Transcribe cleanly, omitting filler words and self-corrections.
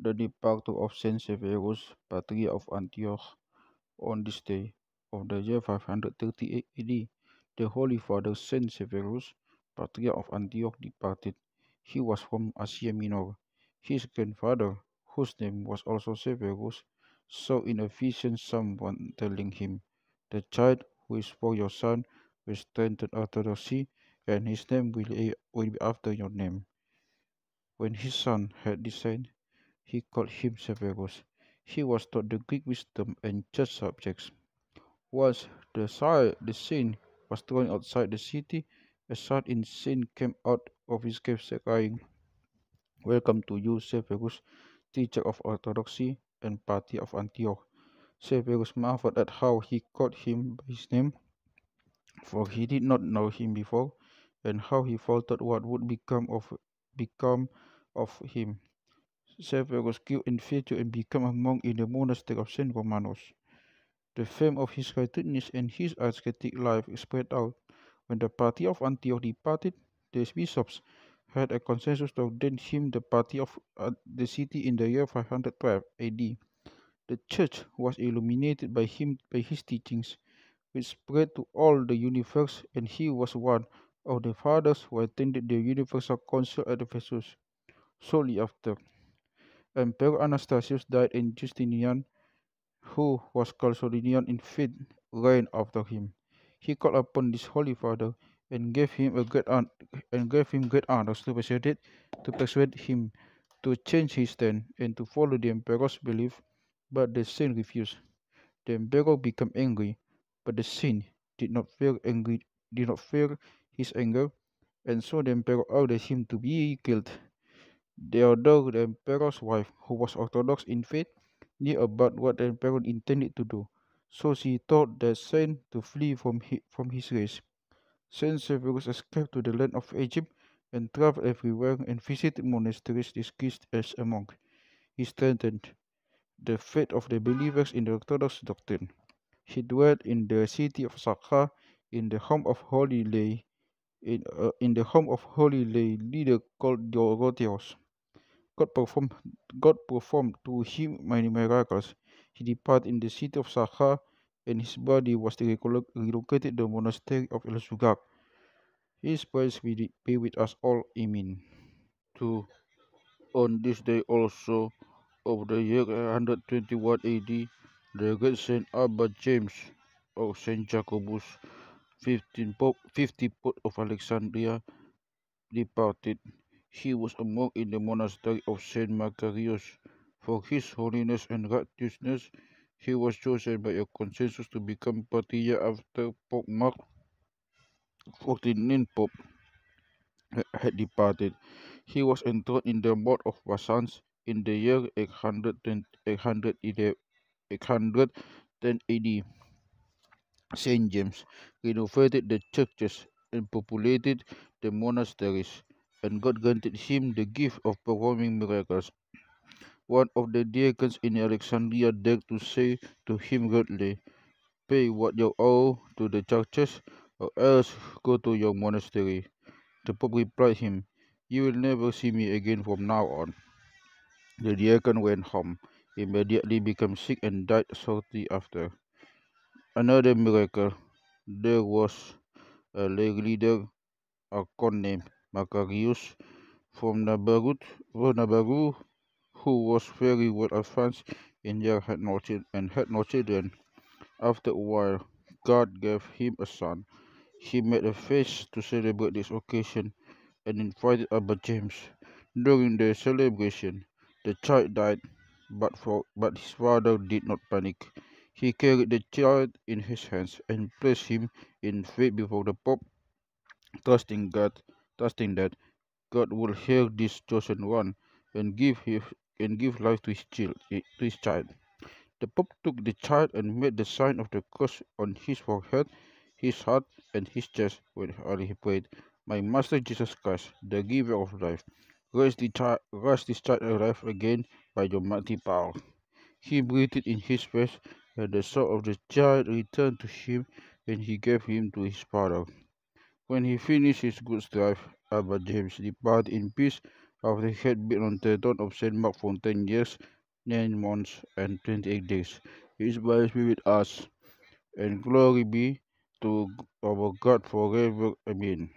the departure of Saint Severus, Patriarch of Antioch, on this day of the year 538 AD. The Holy Father Saint Severus, Patriarch of Antioch, departed. He was from Asia Minor. His grandfather, whose name was also Severus, saw in a vision someone telling him, "The child who is for your son will strengthen orthodoxy, and his name will be after your name." When his son had descended, he called him Severus. He was taught the Greek wisdom and church subjects. Once the saint was thrown outside the city, a son in sin came out of his cave crying, "Welcome to you, Severus, teacher of orthodoxy and party of Antioch." Severus marveled at how he called him by his name, for he did not know him before, and how he faltered what would become of him. Severus grew in virtue and became a monk in the monastery of Saint Romanus. The fame of his righteousness and his ascetic life spread out. When the party of Antioch departed, the bishops had a consensus to ordain him the party of the city in the year 512 AD. The church was illuminated by his teachings, which spread to all the universe, and he was one of the fathers who attended the Universal Council at Ephesus. Shortly after, Emperor Anastasius died, and Justinian, who was called Solinian in faith, reigned after him. He called upon this holy father and gave him great honors to persuade him to change his stand and to follow the emperor's belief, but the saint refused. The emperor became angry, but the saint did not fear angry did not fear his anger, and so the emperor ordered him to be killed. Although the emperor's wife, who was orthodox in faith, knew about what the emperor intended to do, so she told the saint to flee from his race. Saint Severus escaped to the land of Egypt and traveled everywhere and visited monasteries disguised as a monk. He strengthened the faith of the believers in the orthodox doctrine. He dwelt in the city of Sakha, in the home of holy lay leader called Dorotheus. God performed, God performed to him many miracles. He departed in the city of Sakha, and his body was relocated to the monastery of El Sugab. His praise be with us all. Amen. 2. On this day also of the year 121 AD, the great Saint Abba James of Saint Jacobus, 50 Pope of Alexandria, departed. He was a monk in the monastery of Saint Macarius. For his holiness and righteousness, he was chosen by a consensus to become Patriarch after Pope Mark 14 Pope had departed. He was enthroned in the mount of Bazans in the year 810 AD. Saint James renovated the churches and populated the monasteries, and God granted him the gift of performing miracles. One of the deacons in Alexandria dared to say to him rudely, "Pay what you owe to the churches, or else go to your monastery." The Pope replied him, "You will never see me again from now on." The deacon went home, immediately became sick, and died shortly after. Another miracle. There was a lay leader, a con named Macarius from Nabaru, who was very well advanced in years and had no children. After a while, God gave him a son. He made a feast to celebrate this occasion and invited Abba James. During the celebration, the child died, but his father did not panic. He carried the child in his hands and placed him in faith before the Pope, trusting that God would hear this chosen one and give life to his child. The Pope took the child and made the sign of the cross on his forehead, his heart, and his chest while he prayed, "My Master Jesus Christ, the giver of life, raise this child alive again by your mighty power." He breathed in his face, and the soul of the child returned to him, and he gave him to his father. When he finished his good strife, Abba James departed in peace after he had been on the throne of Saint Mark for 10 years, 9 months, and 28 days. His praise be with us, and glory be to our God forever. Amen.